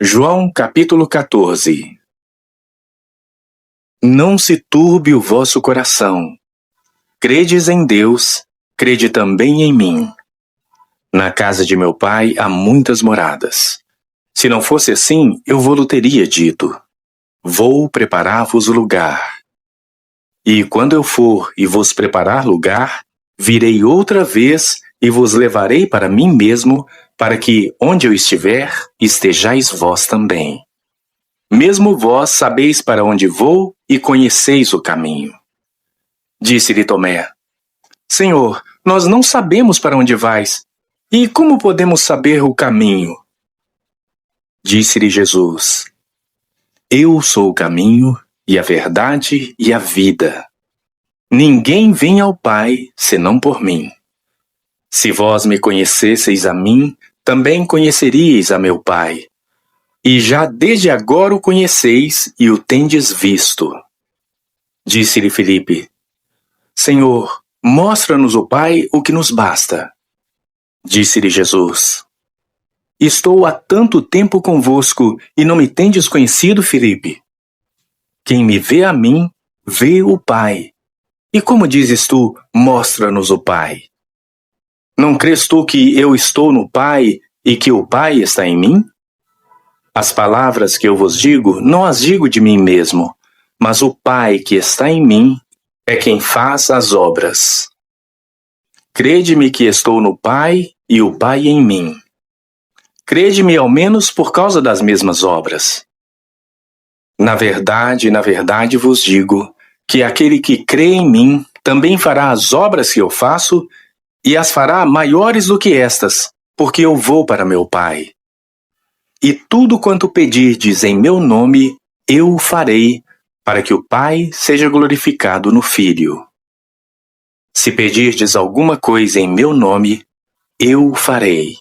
João capítulo 14. Não se turbe o vosso coração. Credes em Deus, crede também em mim. Na casa de meu pai há muitas moradas. Se não fosse assim, eu vou-lo teria dito. Vou preparar-vos o lugar. E quando eu for e vos preparar lugar, virei outra vez e vos levarei para mim mesmo, para que, onde eu estiver, estejais vós também. Mesmo vós sabeis para onde vou e conheceis o caminho. Disse-lhe Tomé: Senhor, nós não sabemos para onde vais, e como podemos saber o caminho? Disse-lhe Jesus: Eu sou o caminho, e a verdade e a vida. Ninguém vem ao Pai, senão por mim. Se vós me conhecesseis a mim, também conheceríeis a meu Pai. E já desde agora o conheceis e o tendes visto. Disse-lhe Filipe: Senhor, mostra-nos o Pai, o que nos basta. Disse-lhe Jesus: Estou há tanto tempo convosco e não me tendes conhecido, Filipe? Quem me vê a mim, vê o Pai. E como dizes tu, mostra-nos o Pai? Não crês tu que eu estou no Pai e que o Pai está em mim? As palavras que eu vos digo, não as digo de mim mesmo, mas o Pai que está em mim é quem faz as obras. Crede-me que estou no Pai e o Pai em mim. Crede-me ao menos por causa das mesmas obras. Na verdade vos digo que aquele que crê em mim também fará as obras que eu faço e as fará maiores do que estas, porque eu vou para meu Pai. E tudo quanto pedirdes em meu nome, eu o farei, para que o Pai seja glorificado no Filho. Se pedirdes alguma coisa em meu nome, eu o farei.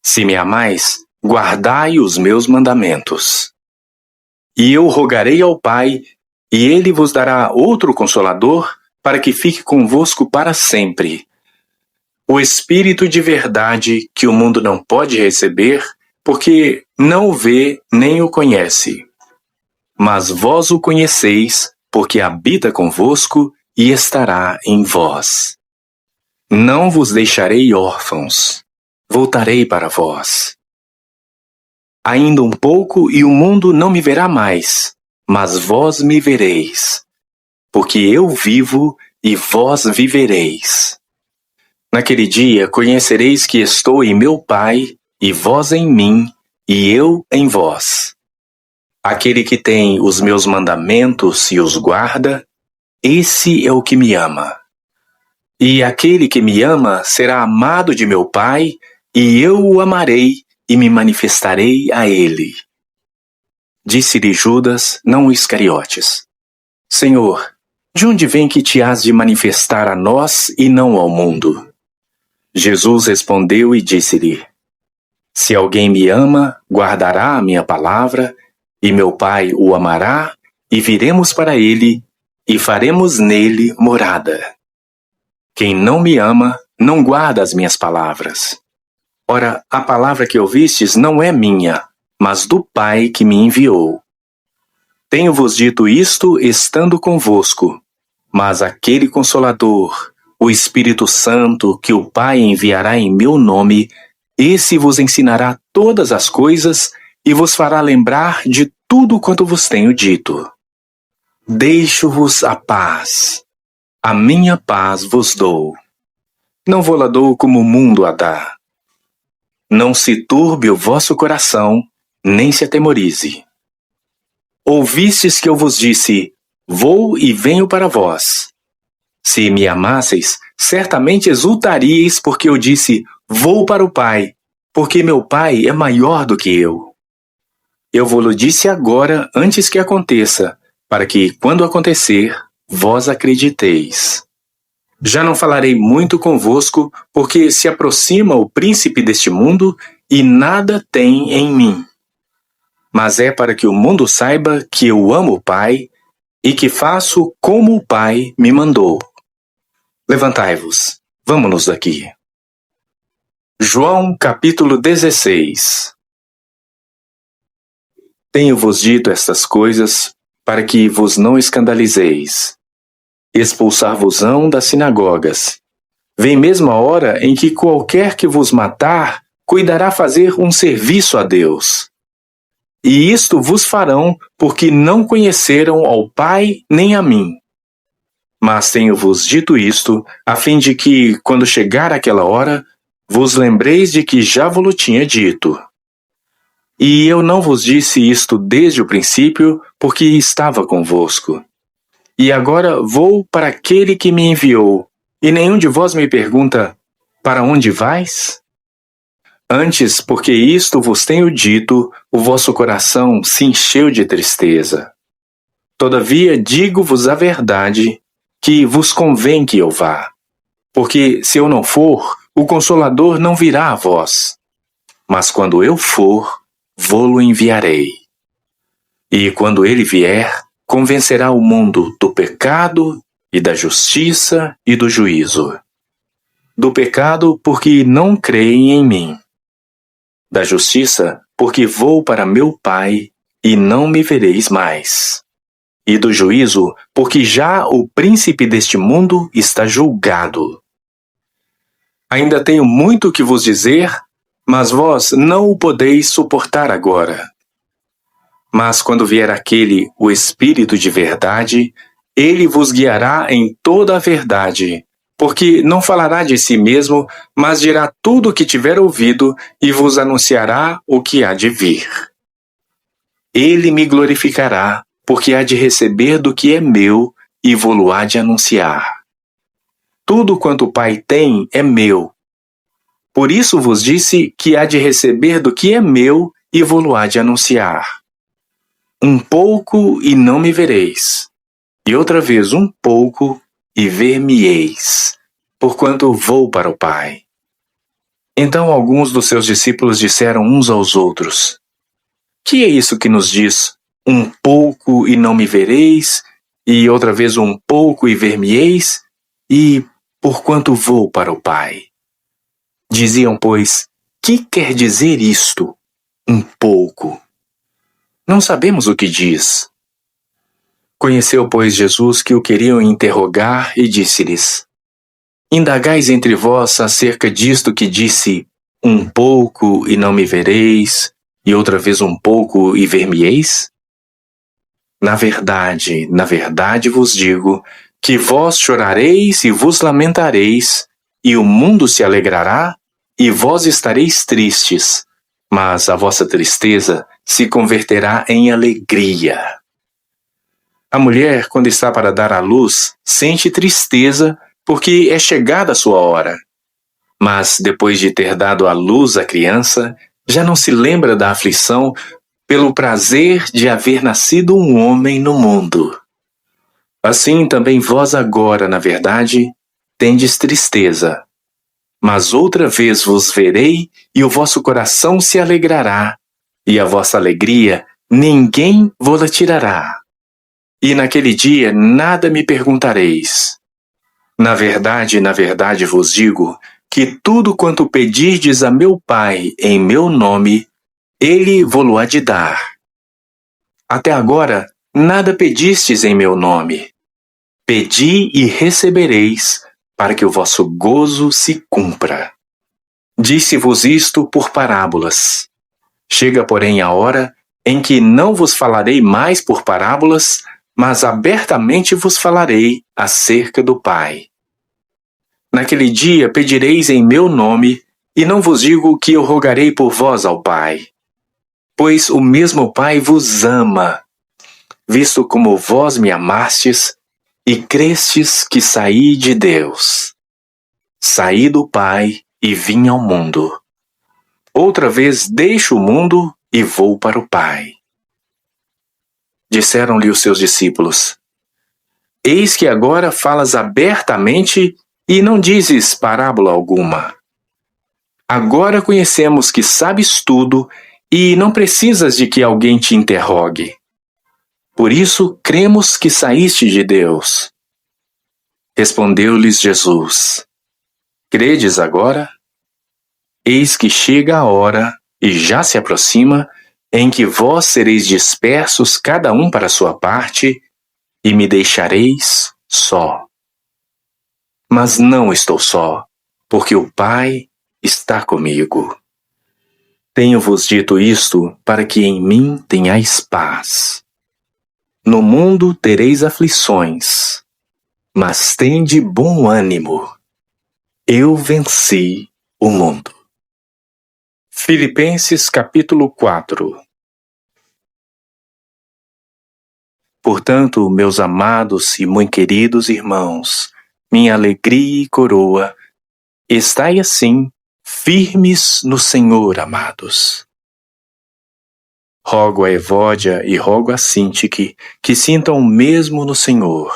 Se me amais, guardai os meus mandamentos. E eu rogarei ao Pai, e ele vos dará outro Consolador, para que fique convosco para sempre. O Espírito de verdade, que o mundo não pode receber, porque não o vê nem o conhece. Mas vós o conheceis, porque habita convosco e estará em vós. Não vos deixarei órfãos, voltarei para vós. Ainda um pouco e o mundo não me verá mais, mas vós me vereis, porque eu vivo e vós vivereis. Naquele dia conhecereis que estou em meu Pai, e vós em mim, e eu em vós. Aquele que tem os meus mandamentos e os guarda, esse é o que me ama. E aquele que me ama será amado de meu Pai, e eu o amarei e me manifestarei a ele. Disse-lhe Judas, não o Iscariotes: Senhor, de onde vem que te hás de manifestar a nós e não ao mundo? Jesus respondeu e disse-lhe: Se alguém me ama, guardará a minha palavra, e meu Pai o amará, e viremos para ele, e faremos nele morada. Quem não me ama, não guarda as minhas palavras. Ora, a palavra que ouvistes não é minha, mas do Pai que me enviou. Tenho-vos dito isto estando convosco, mas aquele Consolador, o Espírito Santo, que o Pai enviará em meu nome, esse vos ensinará todas as coisas e vos fará lembrar de tudo quanto vos tenho dito. Deixo-vos a paz. A minha paz vos dou. Não vou-la dou como o mundo a dá. Não se turbe o vosso coração, nem se atemorize. Ouvistes que eu vos disse: Vou e venho para vós. Se me amasseis, certamente exultaríeis porque eu disse: Vou para o Pai, porque meu Pai é maior do que eu. Eu vou-lo disse agora, antes que aconteça, para que, quando acontecer, vós acrediteis. Já não falarei muito convosco, porque se aproxima o príncipe deste mundo e nada tem em mim. Mas é para que o mundo saiba que eu amo o Pai e que faço como o Pai me mandou. Levantai-vos, vamos-nos daqui. João capítulo 16. Tenho-vos dito estas coisas para que vos não escandalizeis. Expulsar-vos-ão das sinagogas. Vem mesmo a hora em que qualquer que vos matar cuidará fazer um serviço a Deus. E isto vos farão porque não conheceram ao Pai nem a mim. Mas tenho-vos dito isto, a fim de que, quando chegar aquela hora, vos lembreis de que já vos tinha dito. E eu não vos disse isto desde o princípio, porque estava convosco. E agora vou para aquele que me enviou, e nenhum de vós me pergunta, para onde vais? Antes, porque isto vos tenho dito, o vosso coração se encheu de tristeza. Todavia digo-vos a verdade, que vos convém que eu vá. Porque se eu não for, o Consolador não virá a vós. Mas quando eu for, vô-lo enviarei. E quando ele vier, convencerá o mundo do pecado e da justiça e do juízo. Do pecado, porque não creem em mim. Da justiça, porque vou para meu Pai e não me vereis mais. E do juízo, porque já o príncipe deste mundo está julgado. Ainda tenho muito que vos dizer, mas vós não o podeis suportar agora. Mas quando vier aquele, o Espírito de verdade, ele vos guiará em toda a verdade, porque não falará de si mesmo, mas dirá tudo o que tiver ouvido e vos anunciará o que há de vir. Ele me glorificará, porque há de receber do que é meu e vô-lo há de anunciar. Tudo quanto o Pai tem é meu. Por isso vos disse que há de receber do que é meu e vô-lo há de anunciar. Um pouco e não me vereis, e outra vez um pouco e ver-me-eis, porquanto vou para o Pai. Então alguns dos seus discípulos disseram uns aos outros, que é isso que nos diz, um pouco e não me vereis, e outra vez um pouco e ver-me-eis, e porquanto vou para o Pai? Diziam, pois, que quer dizer isto, um pouco? Não sabemos o que diz. Conheceu, pois, Jesus que o queriam interrogar e disse-lhes, indagais entre vós acerca disto que disse, um pouco e não me vereis, e outra vez um pouco e ver-me-eis? Na verdade vos digo, que vós chorareis e vos lamentareis, e o mundo se alegrará, e vós estareis tristes, mas a vossa tristeza se converterá em alegria. A mulher, quando está para dar à luz, sente tristeza, porque é chegada a sua hora. Mas, depois de ter dado à luz a criança, já não se lembra da aflição, pelo prazer de haver nascido um homem no mundo. Assim também vós agora, na verdade, tendes tristeza. Mas outra vez vos verei, e o vosso coração se alegrará, e a vossa alegria ninguém vô-la tirará. E naquele dia nada me perguntareis. Na verdade vos digo, que tudo quanto pedirdes a meu Pai em meu nome, ele vô-lo há de dar. Até agora, nada pedistes em meu nome. Pedi e recebereis, para que o vosso gozo se cumpra. Disse-vos isto por parábolas. Chega, porém, a hora em que não vos falarei mais por parábolas, mas abertamente vos falarei acerca do Pai. Naquele dia pedireis em meu nome, e não vos digo que eu rogarei por vós ao Pai. Pois o mesmo Pai vos ama, visto como vós me amastes, e crestes que saí de Deus. Saí do Pai e vim ao mundo. Outra vez deixo o mundo e vou para o Pai. Disseram-lhe os seus discípulos, eis que agora falas abertamente e não dizes parábola alguma. Agora conhecemos que sabes tudo e não precisas de que alguém te interrogue. Por isso cremos que saíste de Deus. Respondeu-lhes Jesus, credes agora? Eis que chega a hora, e já se aproxima, em que vós sereis dispersos cada um para sua parte, e me deixareis só. Mas não estou só, porque o Pai está comigo. Tenho-vos dito isto para que em mim tenhais paz. No mundo tereis aflições, mas tende bom ânimo. Eu venci o mundo. Filipenses capítulo 4. Portanto, meus amados e muito queridos irmãos, minha alegria e coroa, estai assim, firmes no Senhor, amados. Rogo a Evódia e rogo a Sintique que sintam o mesmo no Senhor.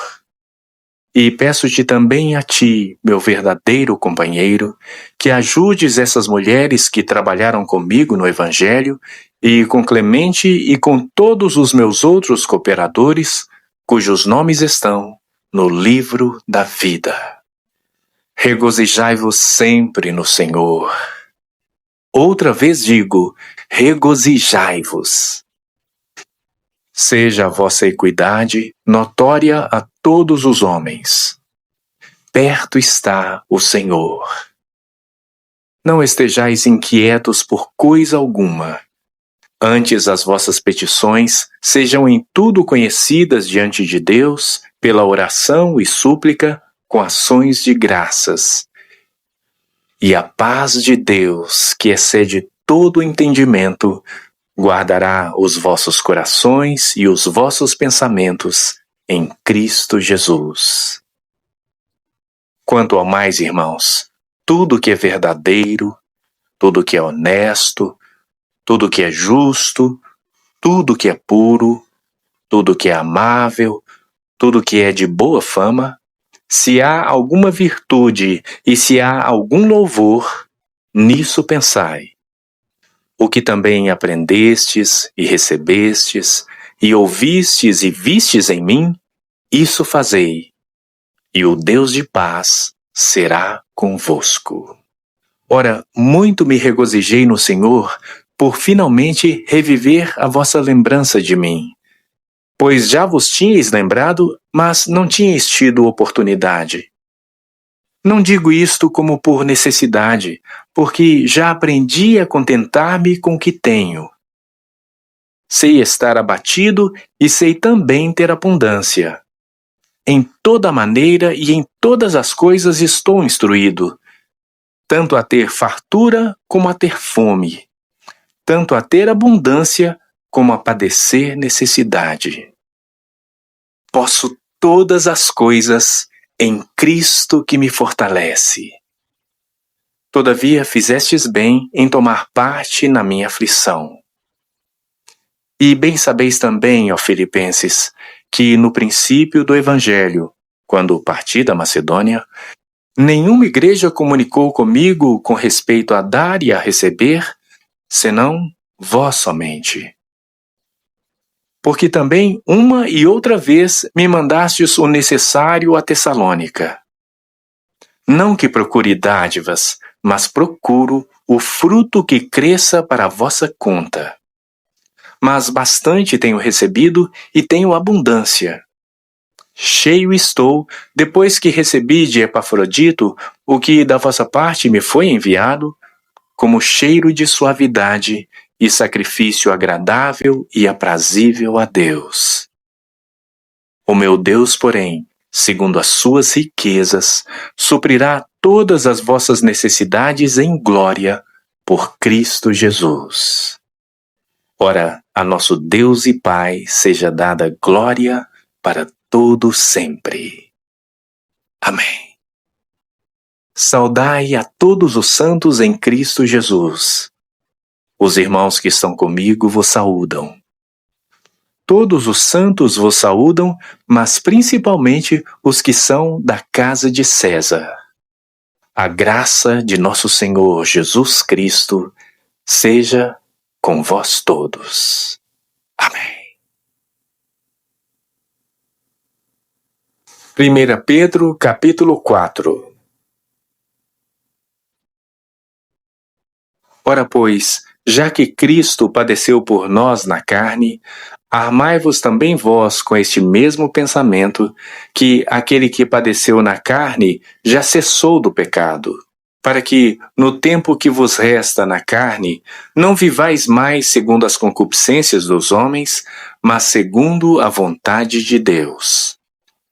E peço-te também a ti, meu verdadeiro companheiro, que ajudes essas mulheres que trabalharam comigo no Evangelho, e com Clemente e com todos os meus outros cooperadores, cujos nomes estão no livro da vida. Regozijai-vos sempre no Senhor. Outra vez digo, regozijai-vos. Seja a vossa equidade notória a todos os homens. Perto está o Senhor. Não estejais inquietos por coisa alguma. Antes as vossas petições sejam em tudo conhecidas diante de Deus, pela oração e súplica, com ações de graças. E a paz de Deus, que excede todo o entendimento, guardará os vossos corações e os vossos pensamentos em Cristo Jesus. Quanto ao mais, irmãos, tudo que é verdadeiro, tudo que é honesto, tudo que é justo, tudo que é puro, tudo que é amável, tudo que é de boa fama, se há alguma virtude e se há algum louvor, nisso pensai. O que também aprendestes e recebestes, e ouvistes e vistes em mim, isso fazei, e o Deus de paz será convosco. Ora, muito me regozijei no Senhor por finalmente reviver a vossa lembrança de mim. Pois já vos tinhais lembrado, mas não tinhais tido oportunidade. Não digo isto como por necessidade, porque já aprendi a contentar-me com o que tenho. Sei estar abatido e sei também ter abundância. Em toda maneira e em todas as coisas estou instruído, tanto a ter fartura como a ter fome, tanto a ter abundância como a padecer necessidade. Posso todas as coisas em Cristo que me fortalece. Todavia fizestes bem em tomar parte na minha aflição. E bem sabeis também, ó Filipenses, que no princípio do Evangelho, quando parti da Macedônia, nenhuma igreja comunicou comigo com respeito a dar e a receber, senão vós somente. Porque também uma e outra vez me mandastes o necessário a Tessalônica. Não que procure dádivas, mas procuro o fruto que cresça para a vossa conta. Mas bastante tenho recebido e tenho abundância. Cheio estou, depois que recebi de Epafrodito o que da vossa parte me foi enviado, como cheiro de suavidade e sacrifício agradável e aprazível a Deus. O meu Deus, porém, segundo as suas riquezas, suprirá todas as vossas necessidades em glória por Cristo Jesus. Ora, a nosso Deus e Pai seja dada glória para todo sempre. Amém. Saudai a todos os santos em Cristo Jesus. Os irmãos que estão comigo vos saúdam. Todos os santos vos saúdam, mas principalmente os que são da casa de César. A graça de nosso Senhor Jesus Cristo seja com vós todos. Amém. 1 Pedro, capítulo 4. Ora, pois, já que Cristo padeceu por nós na carne, armai-vos também vós com este mesmo pensamento, que aquele que padeceu na carne já cessou do pecado, para que, no tempo que vos resta na carne, não vivais mais segundo as concupiscências dos homens, mas segundo a vontade de Deus.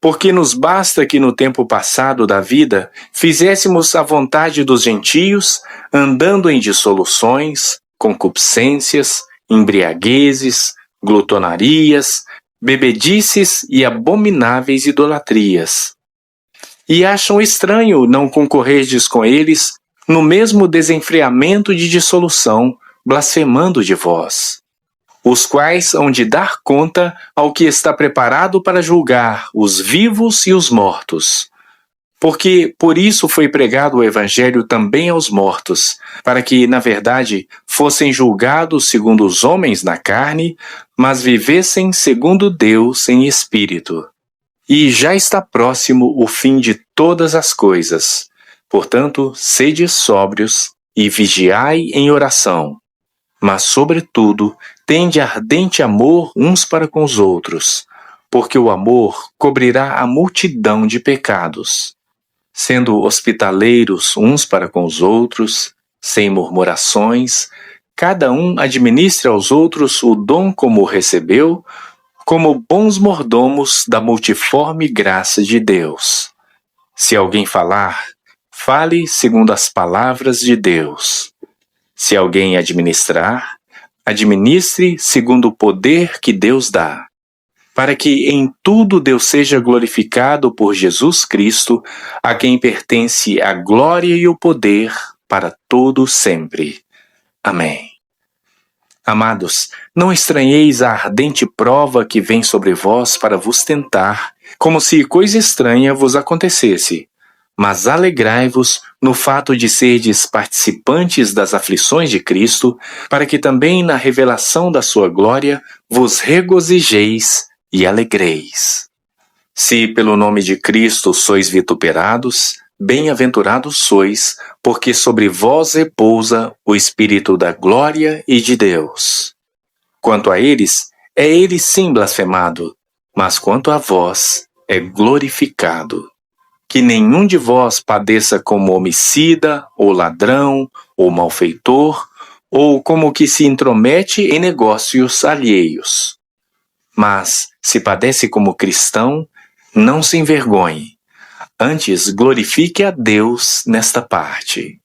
Porque nos basta que no tempo passado da vida fizéssemos a vontade dos gentios, andando em dissoluções, concupiscências, embriaguezes, glutonarias, bebedices e abomináveis idolatrias. E acham estranho não concorrerdes com eles no mesmo desenfreamento de dissolução, blasfemando de vós, os quais hão de dar conta ao que está preparado para julgar os vivos e os mortos. Porque por isso foi pregado o Evangelho também aos mortos, para que, na verdade, fossem julgados segundo os homens na carne, mas vivessem segundo Deus em espírito. E já está próximo o fim de todas as coisas. Portanto, sede sóbrios e vigiai em oração. Mas, sobretudo, tende ardente amor uns para com os outros, porque o amor cobrirá a multidão de pecados. Sendo hospitaleiros uns para com os outros, sem murmurações, cada um administre aos outros o dom como o recebeu, como bons mordomos da multiforme graça de Deus. Se alguém falar, fale segundo as palavras de Deus. Se alguém administrar, administre segundo o poder que Deus dá, para que em tudo Deus seja glorificado por Jesus Cristo, a quem pertence a glória e o poder para todo sempre. Amém. Amados, não estranheis a ardente prova que vem sobre vós para vos tentar, como se coisa estranha vos acontecesse. Mas alegrai-vos no fato de serdes participantes das aflições de Cristo, para que também na revelação da sua glória vos regozijeis e alegreis. Se pelo nome de Cristo sois vituperados, bem-aventurados sois, porque sobre vós repousa o Espírito da glória e de Deus. Quanto a eles, é ele sim blasfemado, mas quanto a vós, é glorificado. Que nenhum de vós padeça como homicida, ou ladrão, ou malfeitor, ou como que se intromete em negócios alheios. Mas, se padece como cristão, não se envergonhe. Antes, glorifique a Deus nesta parte.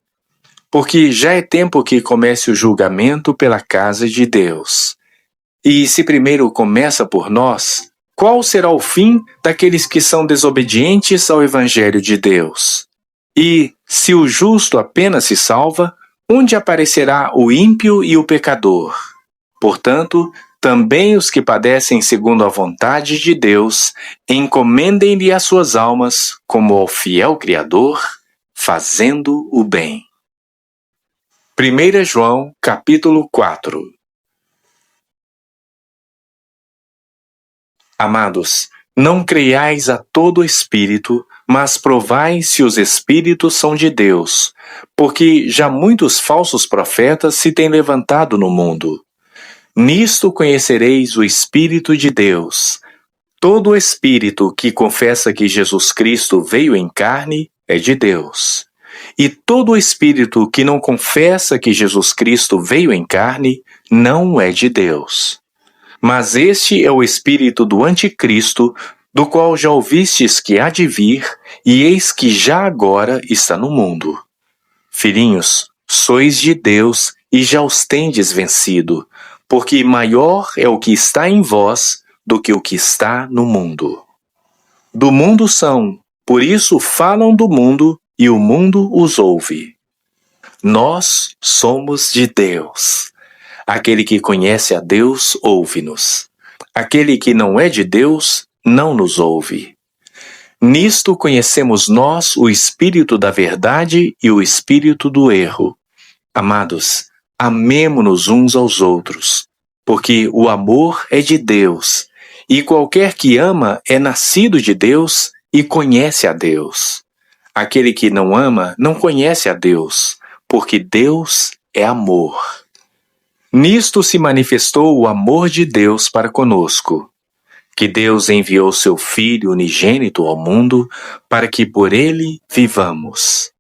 Porque já é tempo que comece o julgamento pela casa de Deus. E se primeiro começa por nós, qual será o fim daqueles que são desobedientes ao Evangelho de Deus? E, se o justo apenas se salva, onde aparecerá o ímpio e o pecador? Portanto, também os que padecem segundo a vontade de Deus, encomendem-lhe as suas almas como ao fiel Criador, fazendo o bem. 1 João, capítulo 4. Amados, não creiais a todo espírito, mas provai se os espíritos são de Deus, porque já muitos falsos profetas se têm levantado no mundo. Nisto conhecereis o Espírito de Deus. Todo espírito que confessa que Jesus Cristo veio em carne é de Deus. E todo espírito que não confessa que Jesus Cristo veio em carne não é de Deus. Mas este é o espírito do anticristo, do qual já ouvistes que há de vir, e eis que já agora está no mundo. Filhinhos, sois de Deus e já os tendes vencido, porque maior é o que está em vós do que o que está no mundo. Do mundo são, por isso falam do mundo, e o mundo os ouve. Nós somos de Deus. Aquele que conhece a Deus, ouve-nos. Aquele que não é de Deus, não nos ouve. Nisto conhecemos nós o espírito da verdade e o espírito do erro. Amados, amemo-nos uns aos outros, porque o amor é de Deus, e qualquer que ama é nascido de Deus e conhece a Deus. Aquele que não ama não conhece a Deus, porque Deus é amor. Nisto se manifestou o amor de Deus para conosco, que Deus enviou seu Filho unigênito ao mundo para que por ele vivamos.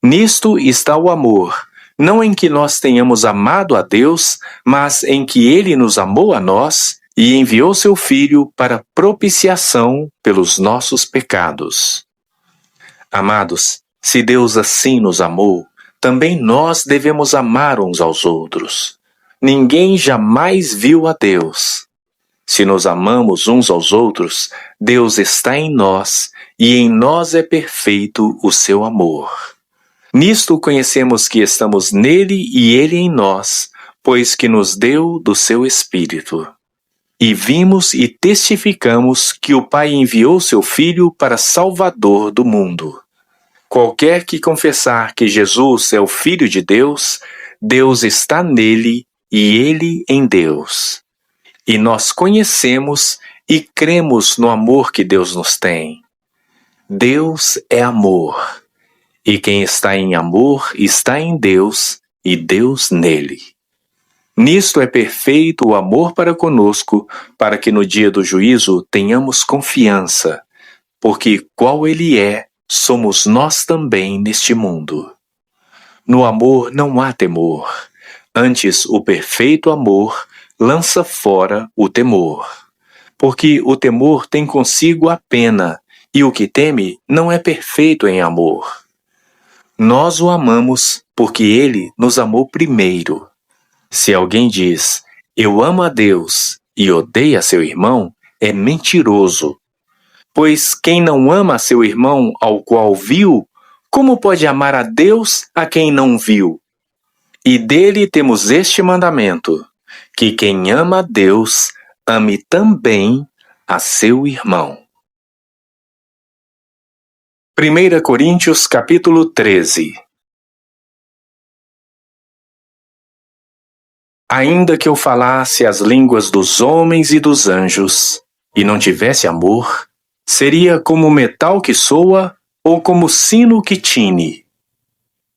Nisto está o amor, não em que nós tenhamos amado a Deus, mas em que ele nos amou a nós e enviou seu Filho para propiciação pelos nossos pecados. Amados, se Deus assim nos amou, também nós devemos amar uns aos outros. Ninguém jamais viu a Deus. Se nos amamos uns aos outros, Deus está em nós e em nós é perfeito o seu amor. Nisto conhecemos que estamos nele e ele em nós, pois que nos deu do seu Espírito. E vimos e testificamos que o Pai enviou seu Filho para Salvador do mundo. Qualquer que confessar que Jesus é o Filho de Deus, Deus está nele e ele em Deus. E nós conhecemos e cremos no amor que Deus nos tem. Deus é amor. E quem está em amor está em Deus e Deus nele. Nisto é perfeito o amor para conosco, para que no dia do juízo tenhamos confiança, porque qual ele é, somos nós também neste mundo. No amor não há temor, antes o perfeito amor lança fora o temor, porque o temor tem consigo a pena, e o que teme não é perfeito em amor. Nós o amamos porque ele nos amou primeiro. Se alguém diz, eu amo a Deus e odeia seu irmão, é mentiroso. Pois quem não ama seu irmão ao qual viu, como pode amar a Deus a quem não viu? E dele temos este mandamento, que quem ama a Deus, ame também a seu irmão. 1 Coríntios capítulo 13. Ainda que eu falasse as línguas dos homens e dos anjos, e não tivesse amor, seria como metal que soa ou como sino que tine.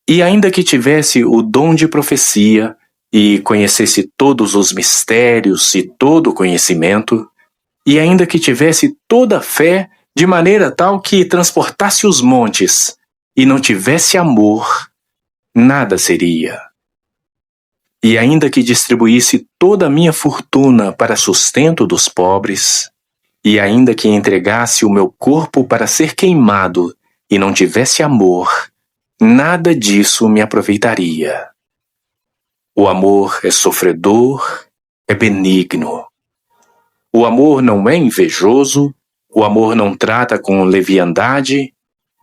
E ainda que tivesse o dom de profecia, e conhecesse todos os mistérios e todo o conhecimento, e ainda que tivesse toda a fé, de maneira tal que transportasse os montes, e não tivesse amor, nada seria. E ainda que distribuísse toda a minha fortuna para sustento dos pobres, e ainda que entregasse o meu corpo para ser queimado, e não tivesse amor, nada disso me aproveitaria. O amor é sofredor, é benigno. O amor não é invejoso, o amor não trata com leviandade,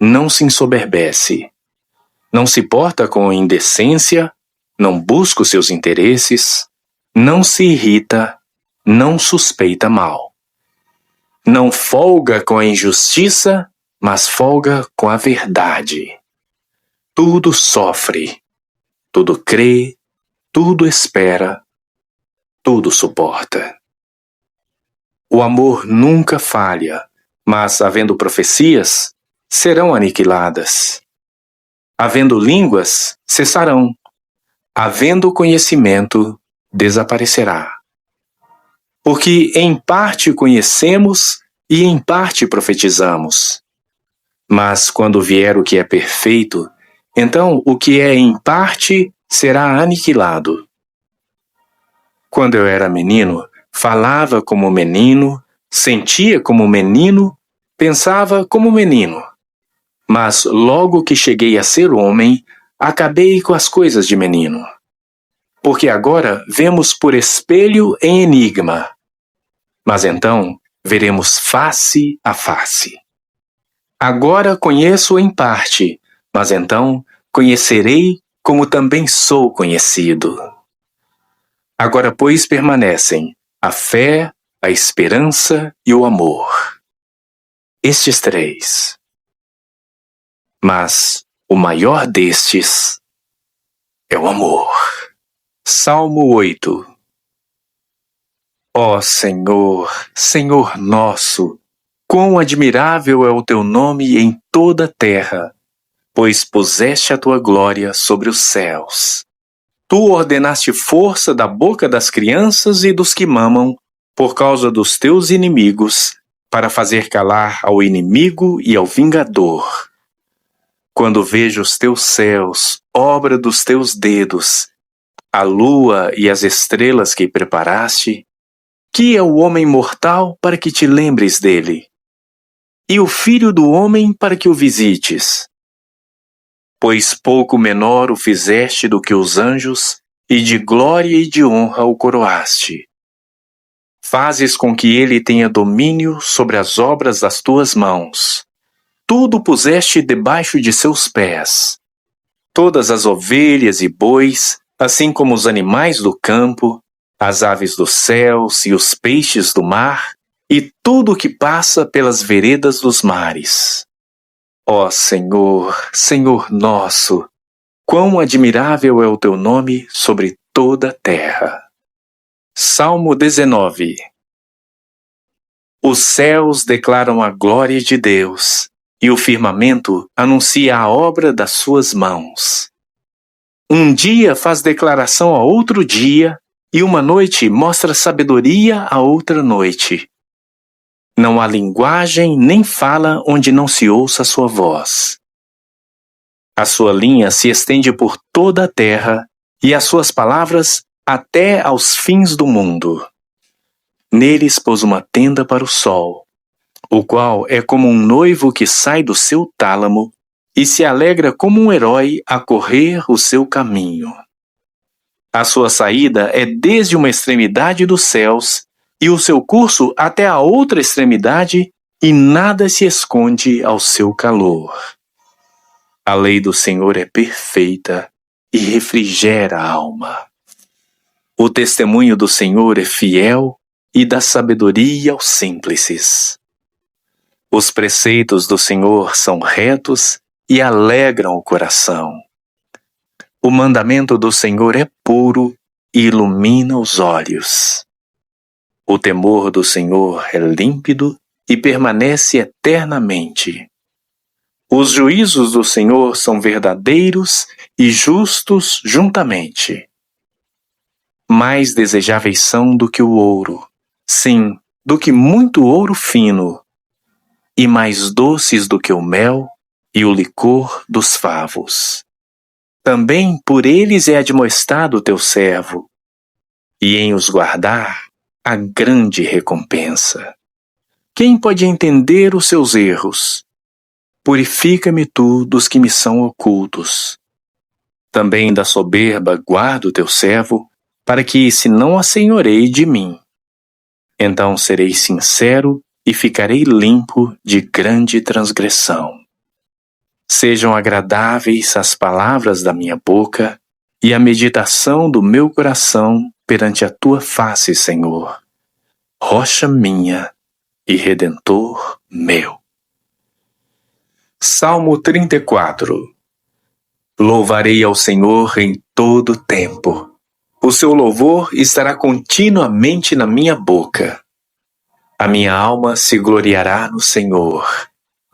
não se ensoberbece, não se porta com indecência, não busca os seus interesses, não se irrita, não suspeita mal. Não folga com a injustiça, mas folga com a verdade. Tudo sofre, tudo crê, tudo espera, tudo suporta. O amor nunca falha, mas, havendo profecias, serão aniquiladas. Havendo línguas, cessarão. Havendo conhecimento, desaparecerá. Porque em parte conhecemos e em parte profetizamos. Mas quando vier o que é perfeito, então o que é em parte será aniquilado. Quando eu era menino, falava como menino, sentia como menino, pensava como menino. Mas logo que cheguei a ser homem, acabei com as coisas de menino. Porque agora vemos por espelho em enigma. Mas então veremos face a face. Agora conheço em parte, mas então conhecerei como também sou conhecido. Agora, pois, permanecem a fé, a esperança e o amor. Estes três. Mas o maior destes é o amor. Salmo 8. Ó Senhor, Senhor nosso, quão admirável é o teu nome em toda a terra, pois puseste a tua glória sobre os céus. Tu ordenaste força da boca das crianças e dos que mamam, por causa dos teus inimigos, para fazer calar ao inimigo e ao vingador. Quando vejo os teus céus, obra dos teus dedos, a lua e as estrelas que preparaste, que é o homem mortal para que te lembres dele, e o filho do homem para que o visites? Pois pouco menor o fizeste do que os anjos, e de glória e de honra o coroaste. Fazes com que ele tenha domínio sobre as obras das tuas mãos. Tudo puseste debaixo de seus pés. Todas as ovelhas e bois, assim como os animais do campo, as aves dos céus e os peixes do mar, e tudo o que passa pelas veredas dos mares. Ó Senhor, Senhor nosso, quão admirável é o teu nome sobre toda a terra. Salmo 19. Os céus declaram a glória de Deus, e o firmamento anuncia a obra das suas mãos. Um dia faz declaração a outro dia, e uma noite mostra sabedoria a outra noite. Não há linguagem nem fala onde não se ouça a sua voz. A sua linha se estende por toda a terra, e as suas palavras até aos fins do mundo. Neles pôs uma tenda para o sol, o qual é como um noivo que sai do seu tálamo e se alegra como um herói a correr o seu caminho. A sua saída é desde uma extremidade dos céus, e o seu curso até a outra extremidade, e nada se esconde ao seu calor. A lei do Senhor é perfeita e refrigera a alma. O testemunho do Senhor é fiel e dá sabedoria aos simples. Os preceitos do Senhor são retos e alegram o coração. O mandamento do Senhor é puro e ilumina os olhos. O temor do Senhor é límpido e permanece eternamente. Os juízos do Senhor são verdadeiros e justos juntamente. Mais desejáveis são do que o ouro, sim, do que muito ouro fino, e mais doces do que o mel e o licor dos favos. Também por eles é admoestado o teu servo, e em os guardar a grande recompensa. Quem pode entender os seus erros? Purifica-me tu dos que me são ocultos. Também da soberba guarda o teu servo, para que se não assenhoreie de mim. Então serei sincero e ficarei limpo de grande transgressão. Sejam agradáveis as palavras da minha boca e a meditação do meu coração perante a tua face, Senhor, rocha minha e redentor meu. Salmo 34. Louvarei ao Senhor em todo o tempo. O seu louvor estará continuamente na minha boca. A minha alma se gloriará no Senhor.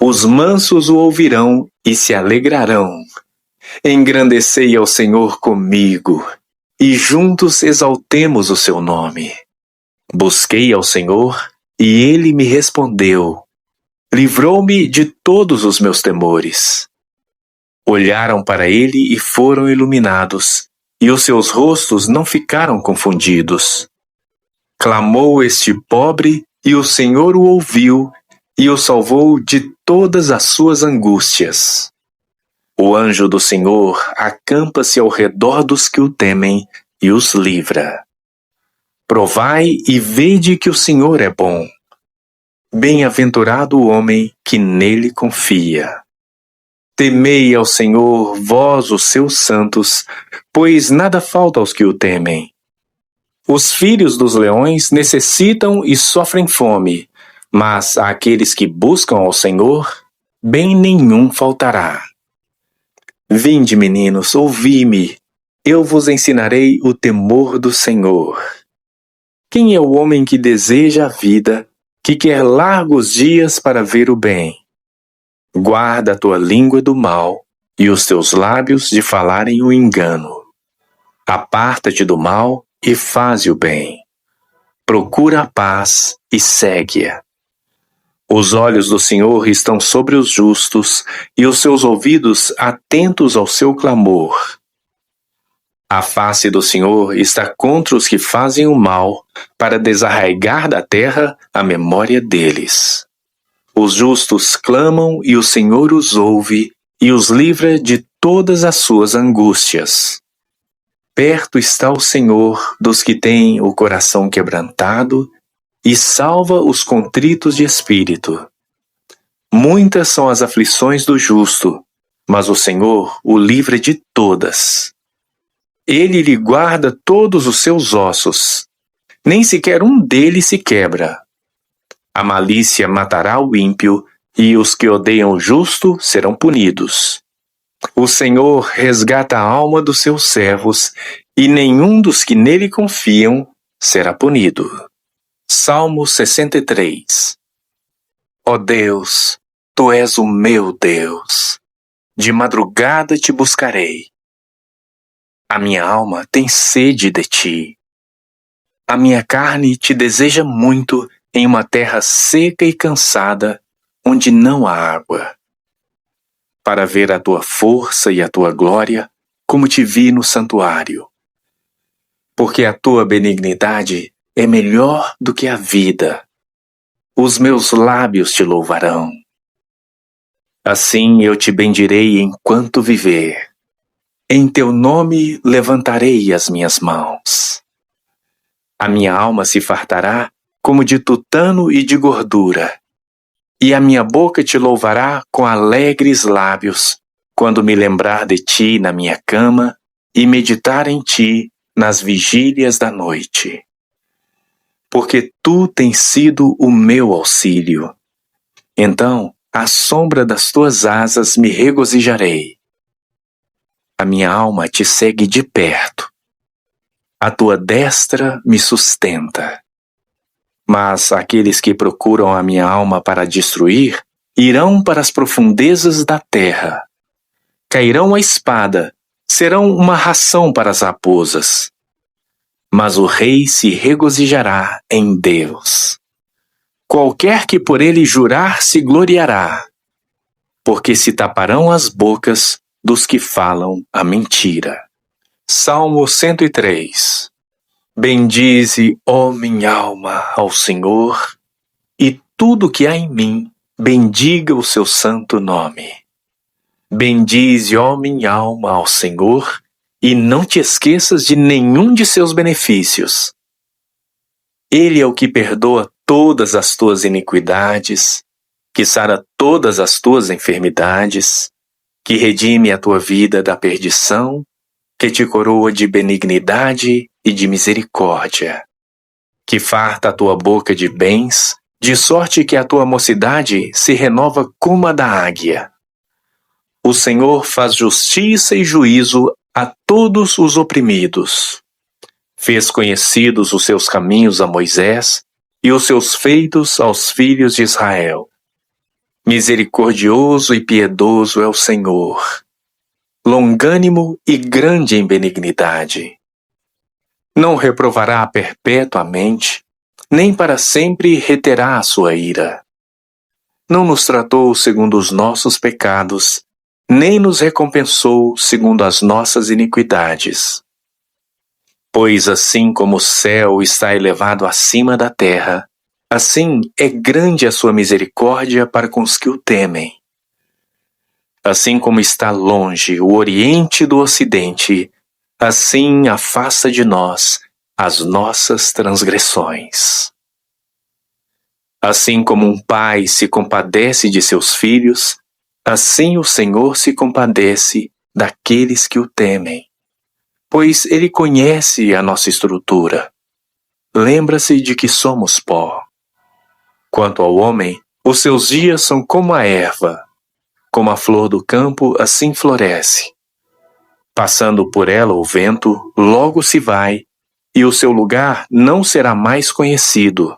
Os mansos o ouvirão e se alegrarão. Engrandecei ao Senhor comigo, e juntos exaltemos o seu nome. Busquei ao Senhor, e ele me respondeu. Livrou-me de todos os meus temores. Olharam para ele e foram iluminados, e os seus rostos não ficaram confundidos. Clamou este pobre, e o Senhor o ouviu, e o salvou de todas as suas angústias. O anjo do Senhor acampa-se ao redor dos que o temem e os livra. Provai e vede que o Senhor é bom. Bem-aventurado o homem que nele confia. Temei ao Senhor, vós os seus santos, pois nada falta aos que o temem. Os filhos dos leões necessitam e sofrem fome, mas àqueles que buscam ao Senhor, bem nenhum faltará. Vinde, meninos, ouvi-me, eu vos ensinarei o temor do Senhor. Quem é o homem que deseja a vida, que quer largos dias para ver o bem? Guarda a tua língua do mal e os teus lábios de falarem o engano. Aparta-te do mal e faze o bem. Procura a paz e segue-a. Os olhos do Senhor estão sobre os justos e os seus ouvidos atentos ao seu clamor. A face do Senhor está contra os que fazem o mal, para desarraigar da terra a memória deles. Os justos clamam e o Senhor os ouve e os livra de todas as suas angústias. Perto está o Senhor dos que têm o coração quebrantado e salva os contritos de espírito. Muitas são as aflições do justo, mas o Senhor o livra de todas. Ele lhe guarda todos os seus ossos, nem sequer um deles se quebra. A malícia matará o ímpio, e os que odeiam o justo serão punidos. O Senhor resgata a alma dos seus servos, e nenhum dos que nele confiam será punido. Salmo 63. Ó Deus, Tu és o meu Deus. De madrugada te buscarei. A minha alma tem sede de ti. A minha carne te deseja muito em uma terra seca e cansada, onde não há água. Para ver a tua força e a tua glória, como te vi no santuário. Porque a tua benignidade é melhor do que a vida. Os meus lábios te louvarão. Assim eu te bendirei enquanto viver. Em teu nome levantarei as minhas mãos. A minha alma se fartará como de tutano e de gordura, e a minha boca te louvará com alegres lábios, quando me lembrar de ti na minha cama e meditar em ti nas vigílias da noite. Porque tu tens sido o meu auxílio. Então, à sombra das tuas asas me regozijarei. A minha alma te segue de perto. A tua destra me sustenta. Mas aqueles que procuram a minha alma para destruir, irão para as profundezas da terra. Cairão a espada, serão uma ração para as raposas. Mas o rei se regozijará em Deus. Qualquer que por ele jurar se gloriará, porque se taparão as bocas dos que falam a mentira. Salmo 103. Bendize, ó minha alma, ao Senhor, e tudo que há em mim, bendiga o seu santo nome. Bendize, ó minha alma, ao Senhor, e não te esqueças de nenhum de seus benefícios. Ele é o que perdoa todas as tuas iniquidades, que sara todas as tuas enfermidades, que redime a tua vida da perdição, que te coroa de benignidade e de misericórdia, que farta a tua boca de bens, de sorte que a tua mocidade se renova como a da águia. O Senhor faz justiça e juízo a todos os oprimidos. Fez conhecidos os seus caminhos a Moisés e os seus feitos aos filhos de Israel. Misericordioso e piedoso é o Senhor, longânimo e grande em benignidade. Não reprovará perpetuamente, nem para sempre reterá a sua ira. Não nos tratou segundo os nossos pecados, nem nos recompensou segundo as nossas iniquidades. Pois assim como o céu está elevado acima da terra, assim é grande a sua misericórdia para com os que o temem. Assim como está longe o Oriente do Ocidente, assim afasta de nós as nossas transgressões. Assim como um pai se compadece de seus filhos, assim o Senhor se compadece daqueles que o temem, pois Ele conhece a nossa estrutura. Lembra-se de que somos pó. Quanto ao homem, os seus dias são como a erva, como a flor do campo, assim floresce. Passando por ela o vento, logo se vai, e o seu lugar não será mais conhecido.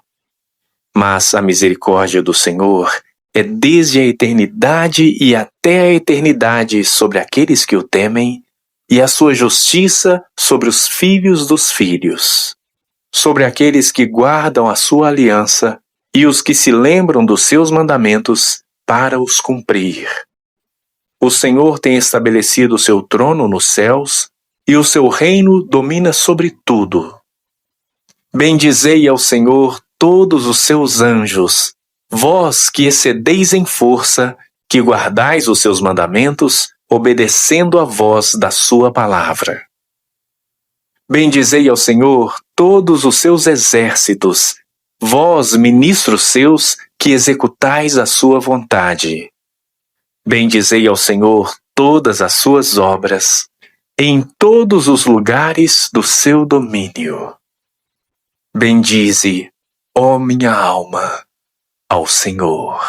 Mas a misericórdia do Senhor é desde a eternidade e até a eternidade sobre aqueles que o temem, e a sua justiça sobre os filhos dos filhos, sobre aqueles que guardam a sua aliança e os que se lembram dos seus mandamentos para os cumprir. O Senhor tem estabelecido o seu trono nos céus, e o seu reino domina sobre tudo. Bendizei ao Senhor todos os seus anjos, vós que excedeis em força, que guardais os seus mandamentos, obedecendo a voz da sua palavra. Bendizei ao Senhor todos os seus exércitos, vós, ministros seus, que executais a sua vontade. Bendizei ao Senhor todas as suas obras, em todos os lugares do seu domínio. Bendize, ó minha alma, ao Senhor.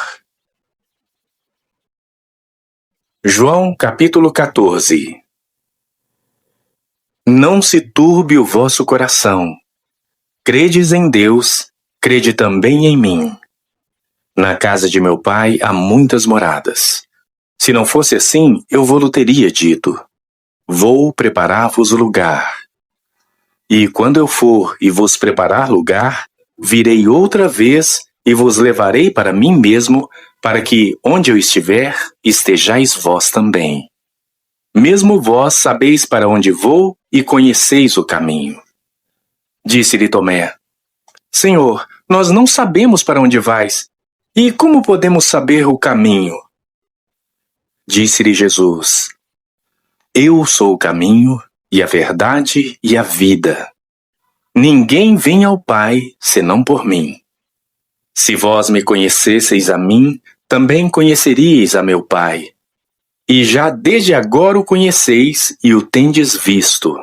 João capítulo 14. Não se turbe o vosso coração. Credes em Deus, crede também em mim. Na casa de meu pai há muitas moradas. Se não fosse assim, eu vou-lo teria dito: vou preparar-vos lugar. E quando eu for e vos preparar lugar, virei outra vez e vos levarei para mim mesmo, para que, onde eu estiver, estejais vós também. Mesmo vós sabeis para onde vou e conheceis o caminho. Disse-lhe Tomé: Senhor, nós não sabemos para onde vais, e como podemos saber o caminho? Disse-lhe Jesus: Eu sou o caminho, e a verdade e a vida. Ninguém vem ao Pai, senão por mim. Se vós me conhecesseis a mim, também conheceríeis a meu Pai. E já desde agora o conheceis e o tendes visto.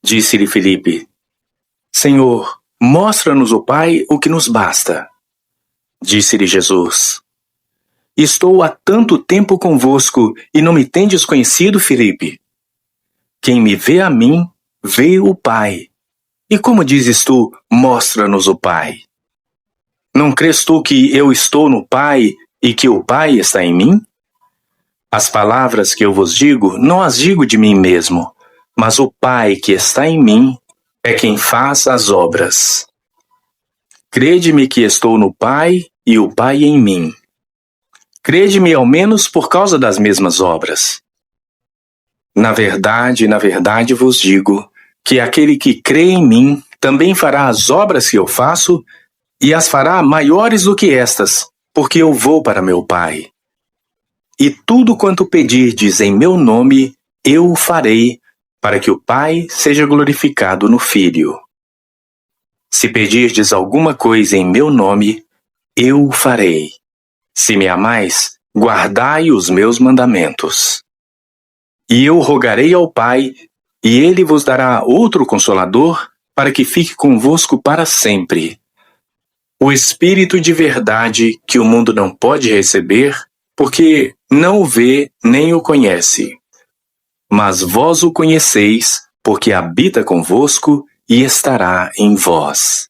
Disse-lhe Filipe: Senhor, mostra-nos o Pai, o que nos basta. Disse-lhe Jesus: Estou há tanto tempo convosco, e não me tendes conhecido, Filipe? Quem me vê a mim, vê o Pai. E como dizes tu, mostra-nos o Pai? Não crês tu que eu estou no Pai e que o Pai está em mim? As palavras que eu vos digo, não as digo de mim mesmo, mas o Pai que está em mim é quem faz as obras. Crede-me que estou no Pai e o Pai em mim. Crede-me ao menos por causa das mesmas obras. Na verdade vos digo, que aquele que crê em mim também fará as obras que eu faço, e as fará maiores do que estas, porque eu vou para meu Pai. E tudo quanto pedirdes em meu nome, eu o farei, para que o Pai seja glorificado no Filho. Se pedirdes alguma coisa em meu nome, eu o farei. Se me amais, guardai os meus mandamentos. E eu rogarei ao Pai, e ele vos dará outro Consolador, para que fique convosco para sempre. O Espírito de verdade, que o mundo não pode receber, porque não o vê nem o conhece. Mas vós o conheceis, porque habita convosco e estará em vós.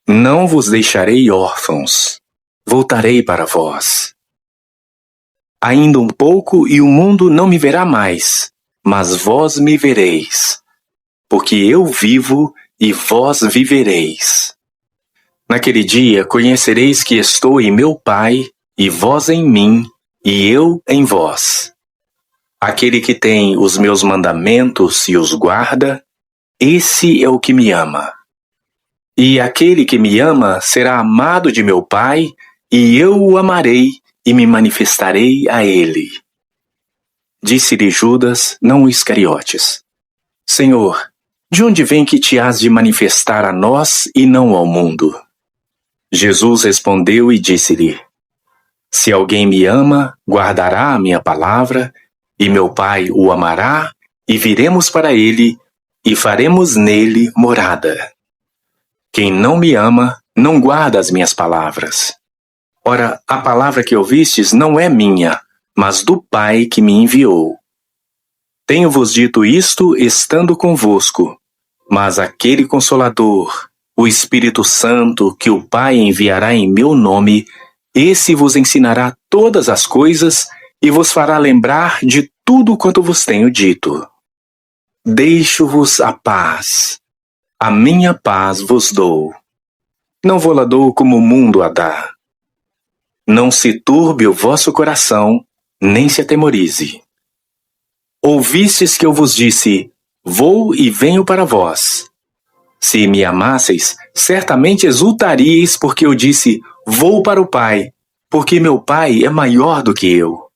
Não vos deixarei órfãos, voltarei para vós. Ainda um pouco e o mundo não me verá mais, mas vós me vereis, porque eu vivo e vós vivereis. Naquele dia conhecereis que estou em meu Pai, e vós em mim, e eu em vós. Aquele que tem os meus mandamentos e os guarda, esse é o que me ama. E aquele que me ama será amado de meu Pai, e eu o amarei e me manifestarei a ele. Disse-lhe Judas, não Iscariotes: Senhor, de onde vem que te has de manifestar a nós e não ao mundo? Jesus respondeu e disse-lhe: Se alguém me ama, guardará a minha palavra, e meu Pai o amará, e viremos para ele, e faremos nele morada. Quem não me ama, não guarda as minhas palavras. Ora, a palavra que ouvistes não é minha, mas do Pai que me enviou. Tenho-vos dito isto estando convosco, mas aquele Consolador, o Espírito Santo, que o Pai enviará em meu nome, esse vos ensinará todas as coisas e vos fará lembrar de tudo quanto vos tenho dito. Deixo-vos a paz. A minha paz vos dou. Não vou-la dou como o mundo a dá. Não se turbe o vosso coração, nem se atemorize. Ouvistes que eu vos disse, vou e venho para vós. Se me amasseis, certamente exultaríeis porque eu disse, vou para o Pai, porque meu Pai é maior do que eu.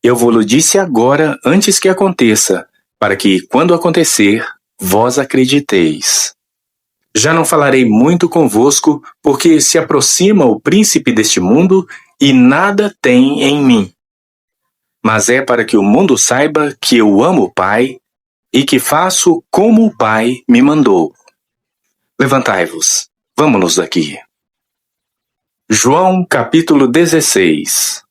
Eu vou-lo disse agora, antes que aconteça, para que, quando acontecer, vós acrediteis. Já não falarei muito convosco, porque se aproxima o príncipe deste mundo e nada tem em mim. Mas é para que o mundo saiba que eu amo o Pai e que faço como o Pai me mandou. Levantai-vos, vamos-nos daqui. João capítulo 16.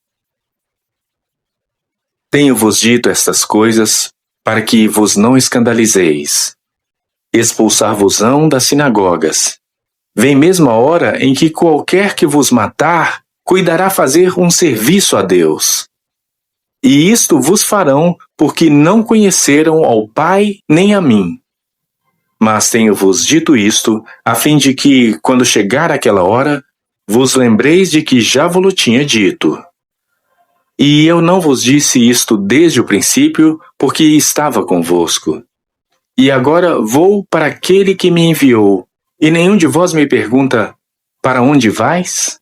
Tenho-vos dito estas coisas para que vos não escandalizeis. Expulsar-vos-ão das sinagogas. Vem mesmo a hora em que qualquer que vos matar, cuidará fazer um serviço a Deus. E isto vos farão, porque não conheceram ao Pai nem a mim. Mas tenho-vos dito isto, a fim de que, quando chegar aquela hora, vos lembreis de que já vos tinha dito. E eu não vos disse isto desde o princípio, porque estava convosco. E agora vou para aquele que me enviou, e nenhum de vós me pergunta, para onde vais?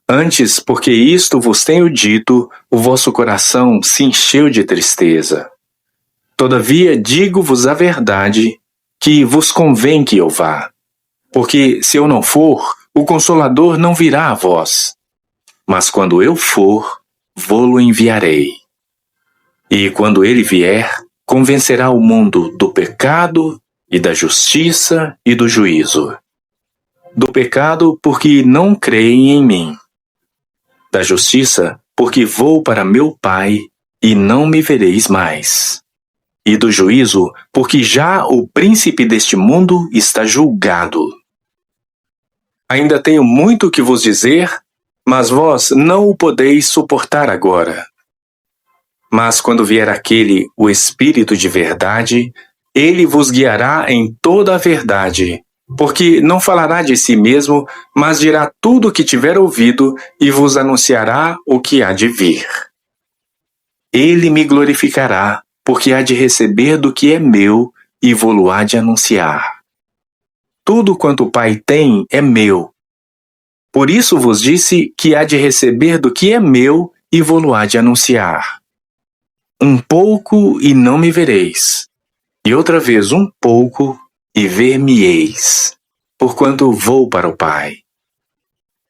Antes, porque isto vos tenho dito, o vosso coração se encheu de tristeza. Todavia digo-vos a verdade, que vos convém que eu vá. Porque se eu não for, o Consolador não virá a vós. Mas quando eu for, vô-lo enviarei. E quando ele vier, convencerá o mundo do pecado e da justiça e do juízo. Do pecado, porque não creem em mim. Da justiça, porque vou para meu Pai e não me vereis mais. E do juízo, porque já o príncipe deste mundo está julgado. Ainda tenho muito que vos dizer, mas vós não o podeis suportar agora. Mas quando vier aquele, o Espírito de verdade, ele vos guiará em toda a verdade, porque não falará de si mesmo, mas dirá tudo o que tiver ouvido e vos anunciará o que há de vir. Ele me glorificará, porque há de receber do que é meu e vô-lo há de anunciar. Tudo quanto o Pai tem é meu. Por isso vos disse que há de receber do que é meu e vô-lo há de anunciar. Um pouco e não me vereis, e outra vez um pouco e ver-me-eis, porquanto vou para o Pai.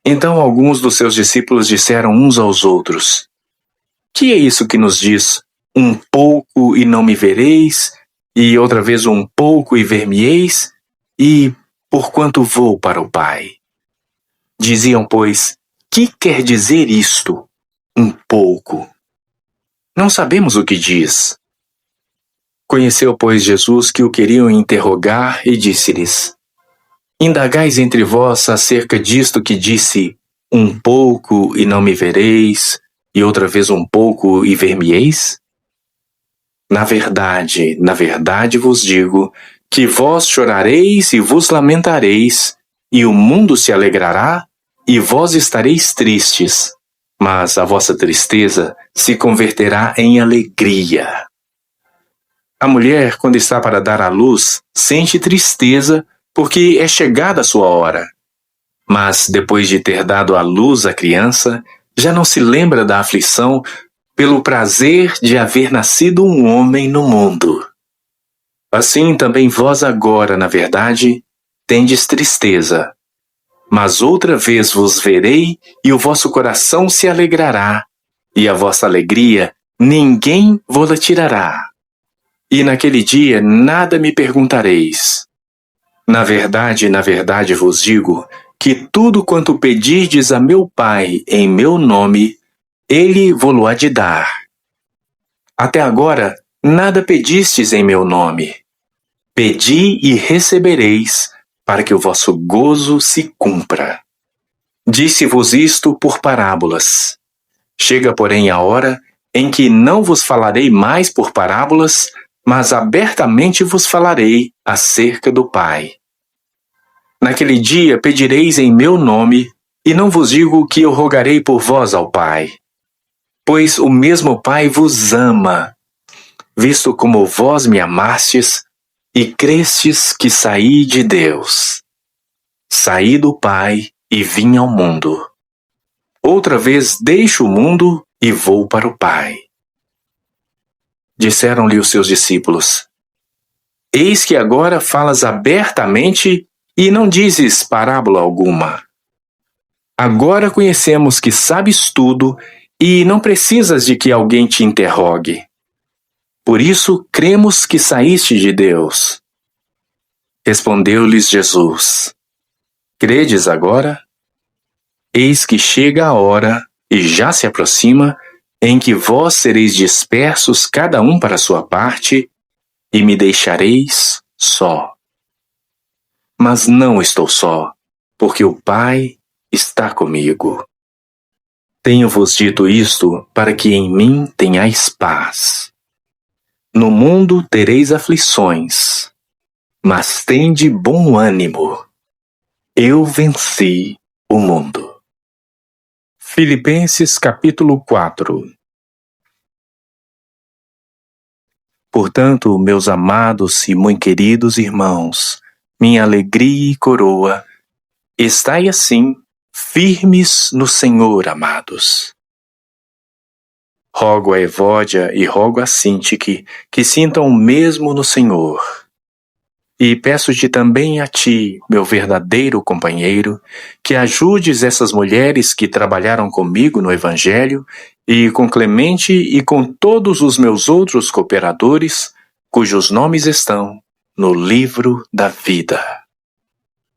Então alguns dos seus discípulos disseram uns aos outros, que é isso que nos diz, um pouco e não me vereis, e outra vez um pouco e ver-me-eis, e porquanto vou para o Pai? Diziam, pois, que quer dizer isto, um pouco? Não sabemos o que diz. Conheceu, pois, Jesus que o queriam interrogar e disse-lhes, indagais entre vós acerca disto que disse, um pouco e não me vereis, e outra vez um pouco e ver-me-eis? Na verdade vos digo, que vós chorareis e vos lamentareis, e o mundo se alegrará, e vós estareis tristes, mas a vossa tristeza se converterá em alegria. A mulher, quando está para dar à luz, sente tristeza, porque é chegada a sua hora. Mas, depois de ter dado à luz a criança, já não se lembra da aflição pelo prazer de haver nascido um homem no mundo. Assim também vós agora, na verdade, tendes tristeza. Mas outra vez vos verei, e o vosso coração se alegrará, e a vossa alegria ninguém vô-la tirará. E naquele dia nada me perguntareis. Na verdade vos digo, que tudo quanto pedirdes a meu Pai em meu nome, ele vô-lo há de dar. Até agora, nada pedistes em meu nome. Pedi e recebereis, para que o vosso gozo se cumpra. Disse-vos isto por parábolas. Chega, porém, a hora em que não vos falarei mais por parábolas, mas abertamente vos falarei acerca do Pai. Naquele dia pedireis em meu nome, e não vos digo que eu rogarei por vós ao Pai, pois o mesmo Pai vos ama, visto como vós me amastes e crestes que saí de Deus. Saí do Pai e vim ao mundo. Outra vez deixo o mundo e vou para o Pai. Disseram-lhe os seus discípulos: Eis que agora falas abertamente e não dizes parábola alguma. Agora conhecemos que sabes tudo e não precisas de que alguém te interrogue. Por isso cremos que saíste de Deus. Respondeu-lhes Jesus: Credes agora? Eis que chega a hora, e já se aproxima, em que vós sereis dispersos cada um para a sua parte, e me deixareis só. Mas não estou só, porque o Pai está comigo. Tenho-vos dito isto para que em mim tenhais paz. No mundo tereis aflições, mas tende bom ânimo. Eu venci o mundo. Filipenses capítulo 4. Portanto, meus amados e muito queridos irmãos, minha alegria e coroa, estai assim, firmes no Senhor, amados. Rogo a Evódia e rogo a Sintique que sintam o mesmo no Senhor. E peço-te também a ti, meu verdadeiro companheiro, que ajudes essas mulheres que trabalharam comigo no Evangelho e com Clemente e com todos os meus outros cooperadores, cujos nomes estão no livro da vida.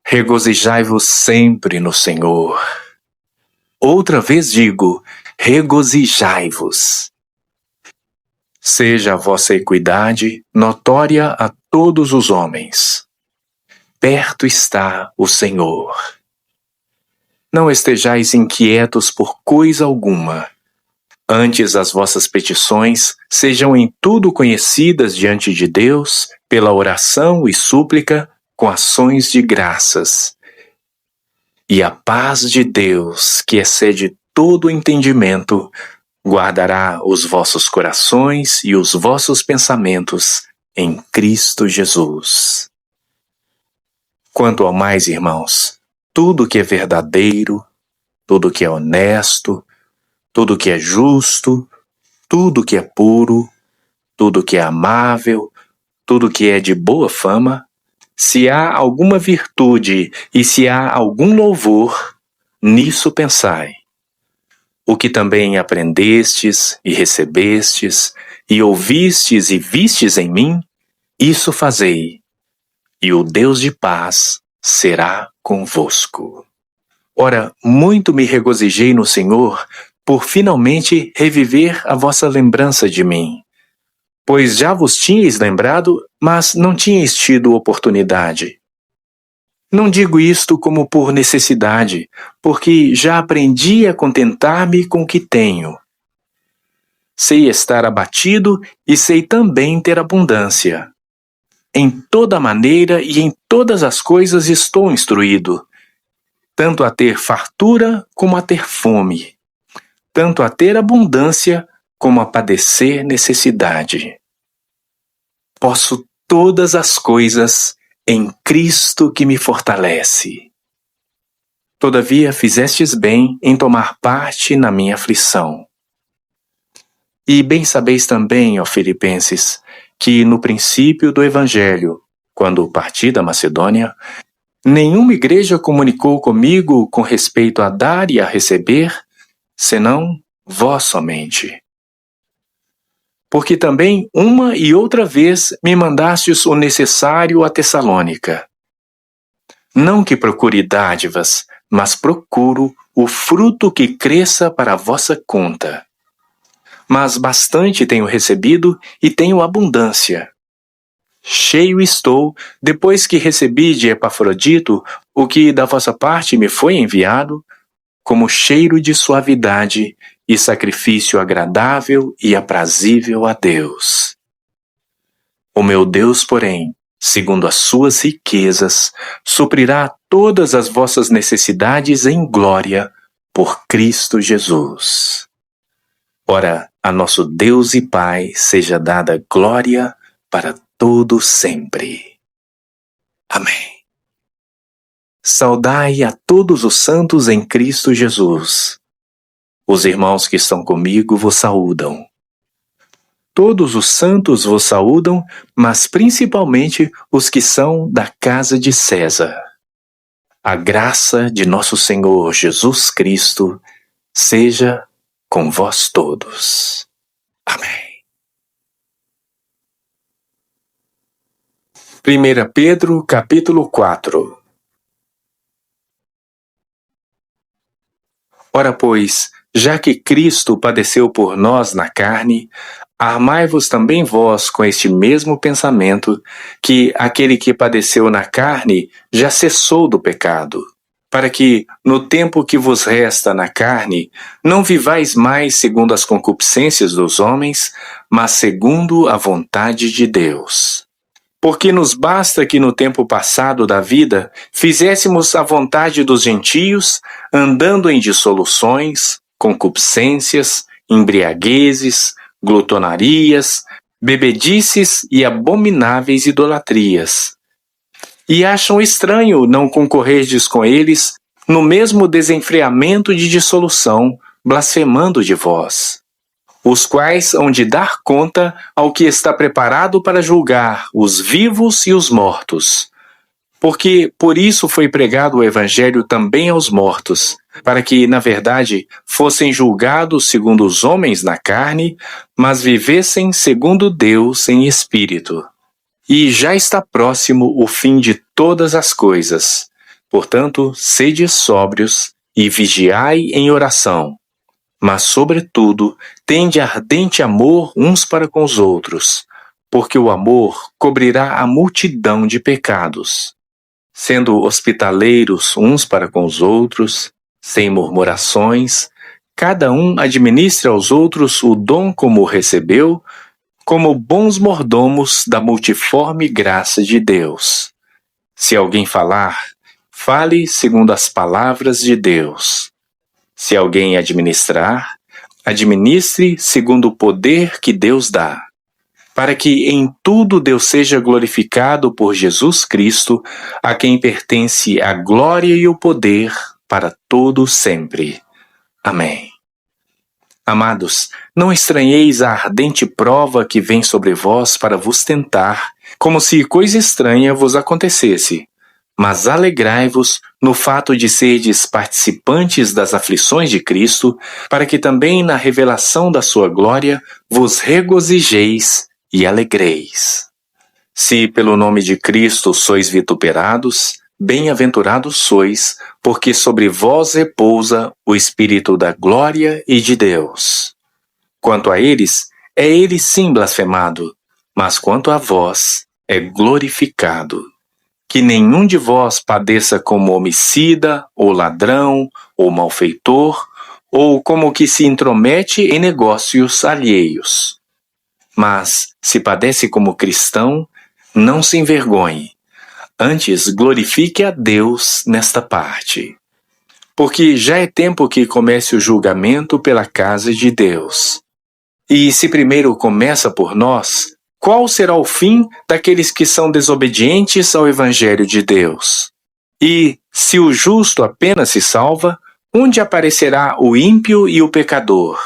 Regozijai-vos sempre no Senhor. Outra vez digo, regozijai-vos. Seja a vossa equidade notória a todos os homens. Perto está o Senhor. Não estejais inquietos por coisa alguma. Antes as vossas petições sejam em tudo conhecidas diante de Deus, pela oração e súplica, com ações de graças. E a paz de Deus, que excede todo entendimento, guardará os vossos corações e os vossos pensamentos em Cristo Jesus. Quanto ao mais, irmãos, tudo que é verdadeiro, tudo que é honesto, tudo que é justo, tudo que é puro, tudo que é amável, tudo que é de boa fama, se há alguma virtude e se há algum louvor, nisso pensai. O que também aprendestes e recebestes, e ouvistes e vistes em mim, isso fazei, e o Deus de paz será convosco. Ora, muito me regozijei no Senhor por finalmente reviver a vossa lembrança de mim. Pois já vos tinhais lembrado, mas não tinhais tido oportunidade. Não digo isto como por necessidade, porque já aprendi a contentar-me com o que tenho. Sei estar abatido e sei também ter abundância. Em toda maneira e em todas as coisas estou instruído, tanto a ter fartura como a ter fome, tanto a ter abundância como a padecer necessidade. Posso todas as coisas em Cristo que me fortalece. Todavia fizestes bem em tomar parte na minha aflição. E bem sabeis também, ó Filipenses, que no princípio do Evangelho, quando parti da Macedônia, nenhuma igreja comunicou comigo com respeito a dar e a receber, senão vós somente. Porque também uma e outra vez me mandastes o necessário a Tessalônica. Não que procure dádivas, mas procuro o fruto que cresça para a vossa conta. Mas bastante tenho recebido e tenho abundância. Cheio estou, depois que recebi de Epafrodito o que da vossa parte me foi enviado, como cheiro de suavidade e sacrifício agradável e aprazível a Deus. O meu Deus, porém, segundo as suas riquezas, suprirá todas as vossas necessidades em glória por Cristo Jesus. Ora, a nosso Deus e Pai seja dada glória para todo sempre. Amém. Saudai a todos os santos em Cristo Jesus. Os irmãos que estão comigo vos saúdam. Todos os santos vos saúdam, mas principalmente os que são da casa de César. A graça de nosso Senhor Jesus Cristo seja com vós todos. Amém. 1 Pedro, capítulo 4. Ora, pois, já que Cristo padeceu por nós na carne, armai-vos também vós com este mesmo pensamento, que aquele que padeceu na carne já cessou do pecado, para que, no tempo que vos resta na carne, não vivais mais segundo as concupiscências dos homens, mas segundo a vontade de Deus. Porque nos basta que no tempo passado da vida fizéssemos a vontade dos gentios, andando em dissoluções, concupiscências, embriaguezes, glutonarias, bebedices e abomináveis idolatrias. E acham estranho não concorrerdes com eles no mesmo desenfreamento de dissolução, blasfemando de vós, os quais hão de dar conta ao que está preparado para julgar os vivos e os mortos. Porque por isso foi pregado o Evangelho também aos mortos, para que, na verdade, fossem julgados segundo os homens na carne, mas vivessem segundo Deus em espírito. E já está próximo o fim de todas as coisas. Portanto, sede sóbrios e vigiai em oração. Mas, sobretudo, tende ardente amor uns para com os outros, porque o amor cobrirá a multidão de pecados. Sendo hospitaleiros uns para com os outros, sem murmurações, cada um administre aos outros o dom como o recebeu, como bons mordomos da multiforme graça de Deus. Se alguém falar, fale segundo as palavras de Deus. Se alguém administrar, administre segundo o poder que Deus dá, para que em tudo Deus seja glorificado por Jesus Cristo, a quem pertence a glória e o poder para todo sempre. Amém. Amados, não estranheis a ardente prova que vem sobre vós para vos tentar, como se coisa estranha vos acontecesse. Mas alegrai-vos no fato de serdes participantes das aflições de Cristo, para que também na revelação da sua glória vos regozijeis e alegreis. Se pelo nome de Cristo sois vituperados, bem-aventurados sois, porque sobre vós repousa o Espírito da glória e de Deus. Quanto a eles, é ele sim blasfemado, mas quanto a vós, é glorificado. Que nenhum de vós padeça como homicida, ou ladrão, ou malfeitor, ou como que se intromete em negócios alheios. Mas, se padece como cristão, não se envergonhe, antes glorifique a Deus nesta parte. Porque já é tempo que comece o julgamento pela casa de Deus. E se primeiro começa por nós, qual será o fim daqueles que são desobedientes ao Evangelho de Deus? E, se o justo apenas se salva, onde aparecerá o ímpio e o pecador?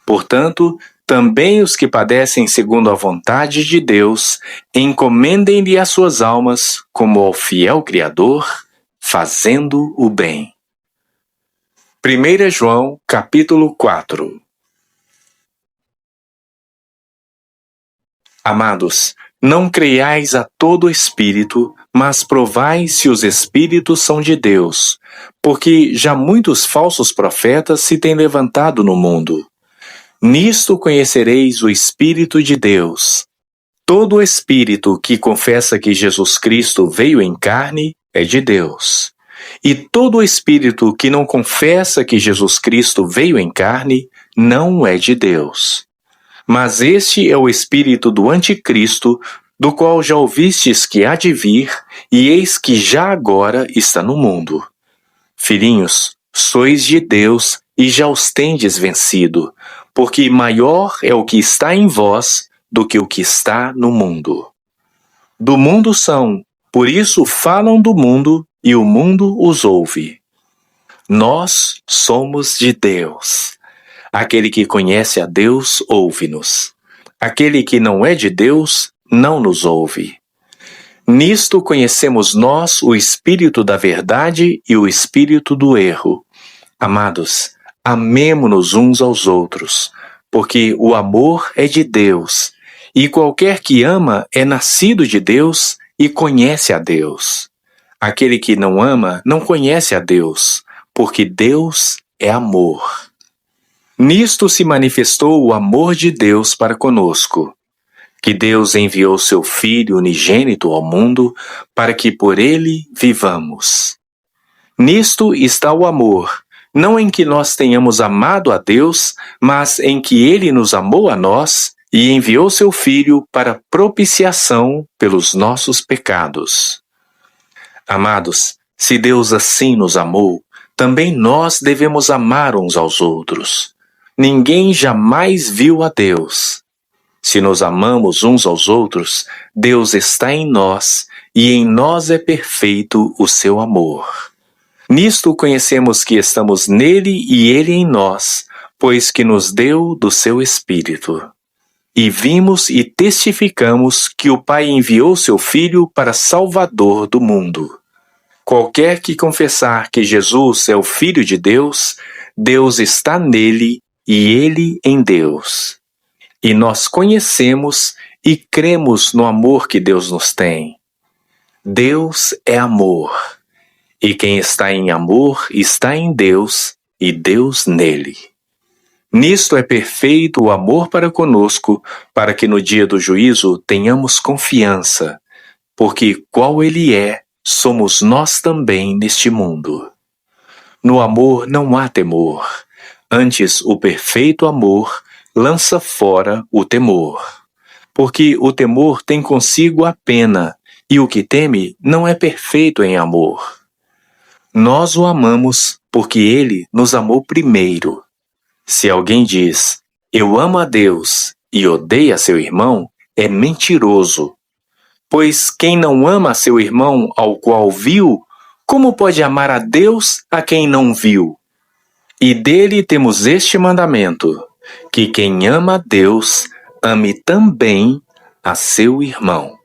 Portanto, também os que padecem segundo a vontade de Deus, encomendem-lhe as suas almas como ao fiel Criador, fazendo o bem. 1 João, capítulo 4. Amados, não creiais a todo espírito, mas provai se os espíritos são de Deus, porque já muitos falsos profetas se têm levantado no mundo. Nisto conhecereis o Espírito de Deus. Todo espírito que confessa que Jesus Cristo veio em carne é de Deus. E todo espírito que não confessa que Jesus Cristo veio em carne não é de Deus. Mas este é o espírito do anticristo, do qual já ouvistes que há de vir, e eis que já agora está no mundo. Filhinhos, sois de Deus e já os tendes vencido, porque maior é o que está em vós do que o que está no mundo. Do mundo são, por isso falam do mundo, e o mundo os ouve. Nós somos de Deus. Aquele que conhece a Deus, ouve-nos. Aquele que não é de Deus, não nos ouve. Nisto conhecemos nós o espírito da verdade e o espírito do erro. Amados, amemo-nos uns aos outros, porque o amor é de Deus, e qualquer que ama é nascido de Deus e conhece a Deus. Aquele que não ama não conhece a Deus, porque Deus é amor. Nisto se manifestou o amor de Deus para conosco, que Deus enviou seu Filho unigênito ao mundo para que por ele vivamos. Nisto está o amor, não em que nós tenhamos amado a Deus, mas em que ele nos amou a nós e enviou seu Filho para propiciação pelos nossos pecados. Amados, se Deus assim nos amou, também nós devemos amar uns aos outros. Ninguém jamais viu a Deus. Se nos amamos uns aos outros, Deus está em nós, e em nós é perfeito o seu amor. Nisto conhecemos que estamos nele e ele em nós, pois que nos deu do seu Espírito. E vimos e testificamos que o Pai enviou seu Filho para Salvador do mundo. Qualquer que confessar que Jesus é o Filho de Deus, Deus está nele e ele em Deus. E nós conhecemos e cremos no amor que Deus nos tem. Deus é amor, e quem está em amor está em Deus e Deus nele. Nisto é perfeito o amor para conosco, para que no dia do juízo tenhamos confiança, porque qual ele é, somos nós também neste mundo. No amor não há temor, antes o perfeito amor lança fora o temor, porque o temor tem consigo a pena, e o que teme não é perfeito em amor. Nós o amamos porque ele nos amou primeiro. Se alguém diz, eu amo a Deus e odeia seu irmão, é mentiroso. Pois quem não ama seu irmão ao qual viu, como pode amar a Deus a quem não viu? E dele temos este mandamento, que quem ama a Deus, ame também a seu irmão.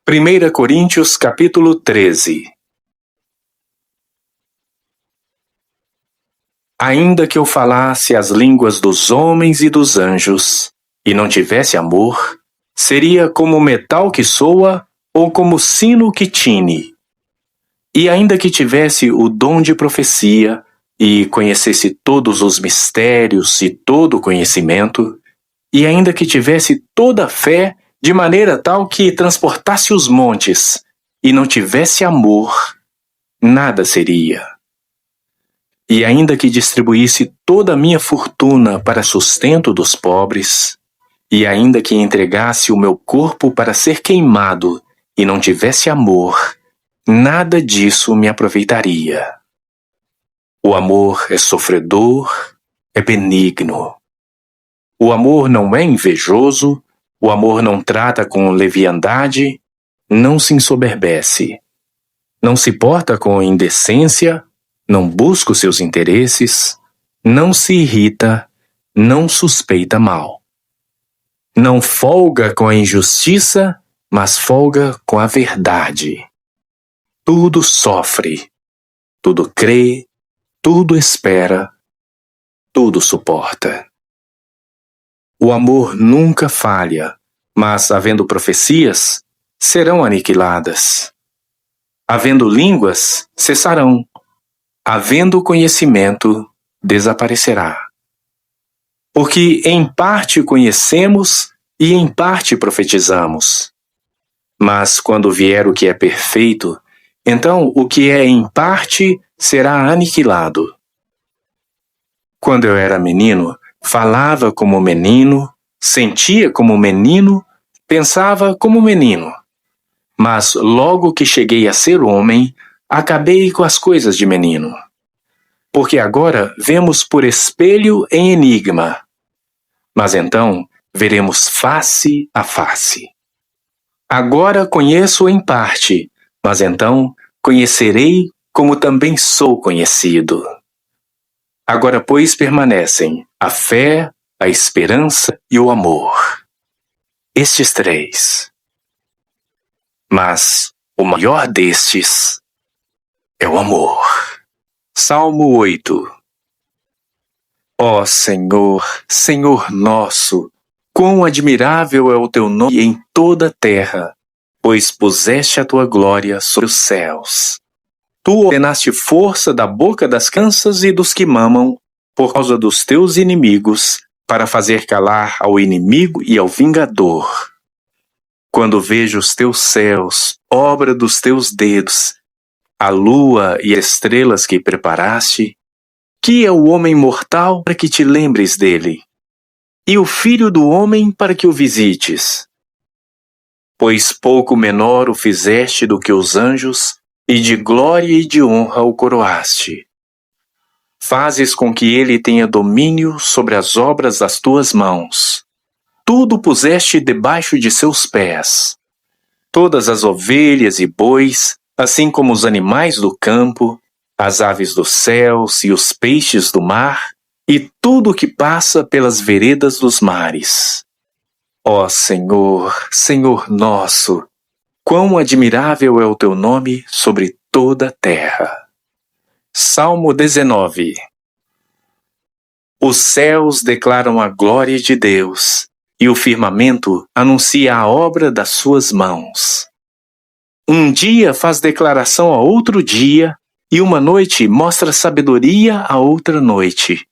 1 Coríntios capítulo 13. Ainda que eu falasse as línguas dos homens e dos anjos, e não tivesse amor, seria como metal que soa ou como sino que tine. E ainda que tivesse o dom de profecia, e conhecesse todos os mistérios e todo o conhecimento, e ainda que tivesse toda a fé, de maneira tal que transportasse os montes, e não tivesse amor, nada seria. E ainda que distribuísse toda a minha fortuna para sustento dos pobres, e ainda que entregasse o meu corpo para ser queimado, e não tivesse amor, nada disso me aproveitaria. O amor é sofredor, é benigno. O amor não é invejoso, o amor não trata com leviandade, não se ensoberbece, não se porta com indecência, não busca os seus interesses, não se irrita, não suspeita mal. Não folga com a injustiça, mas folga com a verdade. Tudo sofre, tudo crê, tudo espera, tudo suporta. O amor nunca falha, mas havendo profecias, serão aniquiladas. Havendo línguas, cessarão. Havendo conhecimento, desaparecerá. Porque em parte conhecemos e em parte profetizamos. Mas quando vier o que é perfeito, então o que é em parte será aniquilado. Quando eu era menino, falava como menino, sentia como menino, pensava como menino. Mas logo que cheguei a ser homem, acabei com as coisas de menino. Porque agora vemos por espelho em enigma, mas então veremos face a face. Agora conheço em parte, mas então conhecerei como também sou conhecido. Agora, pois, permanecem a fé, a esperança e o amor. Estes três. Mas o maior destes é o amor. Salmo 8. Ó Senhor, Senhor nosso, quão admirável é o teu nome em toda a terra, pois puseste a tua glória sobre os céus. Tu ordenaste força da boca das crianças e dos que mamam, por causa dos teus inimigos, para fazer calar ao inimigo e ao vingador. Quando vejo os teus céus, obra dos teus dedos, a lua e as estrelas que preparaste, que é o homem mortal para que te lembres dele, e o filho do homem para que o visites? Pois pouco menor o fizeste do que os anjos, e de glória e de honra o coroaste. Fazes com que ele tenha domínio sobre as obras das tuas mãos. Tudo puseste debaixo de seus pés. Todas as ovelhas e bois, assim como os animais do campo, as aves dos céus e os peixes do mar, e tudo o que passa pelas veredas dos mares. Ó Senhor, Senhor nosso, quão admirável é o teu nome sobre toda a terra. Salmo 19. Os céus declaram a glória de Deus, e o firmamento anuncia a obra das suas mãos. Um dia faz declaração a outro dia, e uma noite mostra sabedoria a outra noite.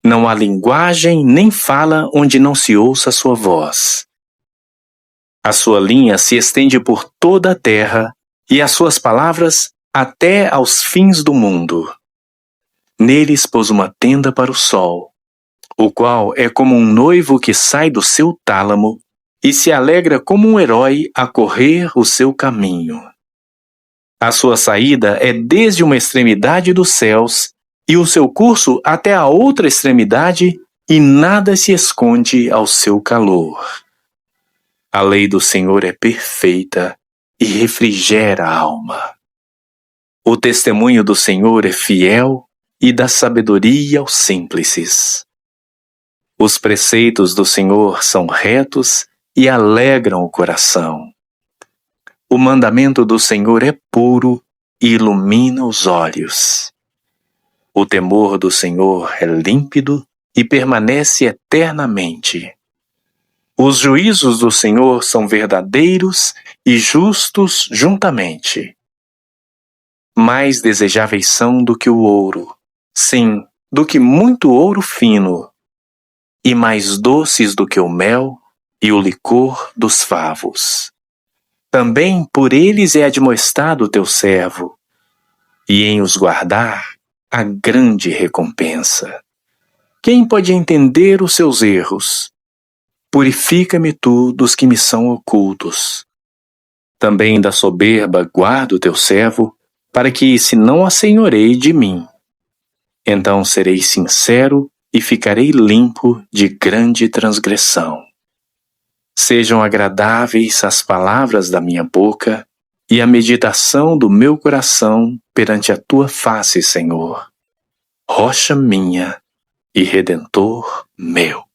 Não há linguagem nem fala onde não se ouça a sua voz. A sua linha se estende por toda a terra, e as suas palavras até aos fins do mundo. Neles pôs uma tenda para o sol, o qual é como um noivo que sai do seu tálamo e se alegra como um herói a correr o seu caminho. A sua saída é desde uma extremidade dos céus e o seu curso até a outra extremidade, e nada se esconde ao seu calor. A lei do Senhor é perfeita e refrigera a alma. O testemunho do Senhor é fiel e dá sabedoria aos simples. Os preceitos do Senhor são retos e alegram o coração. O mandamento do Senhor é puro e ilumina os olhos. O temor do Senhor é límpido e permanece eternamente. Os juízos do Senhor são verdadeiros e justos juntamente. Mais desejáveis são do que o ouro, sim, do que muito ouro fino, e mais doces do que o mel e o licor dos favos. Também por eles é admoestado o teu servo, e em os guardar a grande recompensa. Quem pode entender os seus erros? Purifica-me tu dos que me são ocultos. Também da soberba guarda o teu servo, para que se não assenhoreie de mim. Então serei sincero e ficarei limpo de grande transgressão. Sejam agradáveis as palavras da minha boca e a meditação do meu coração perante a tua face, Senhor, rocha minha e redentor meu.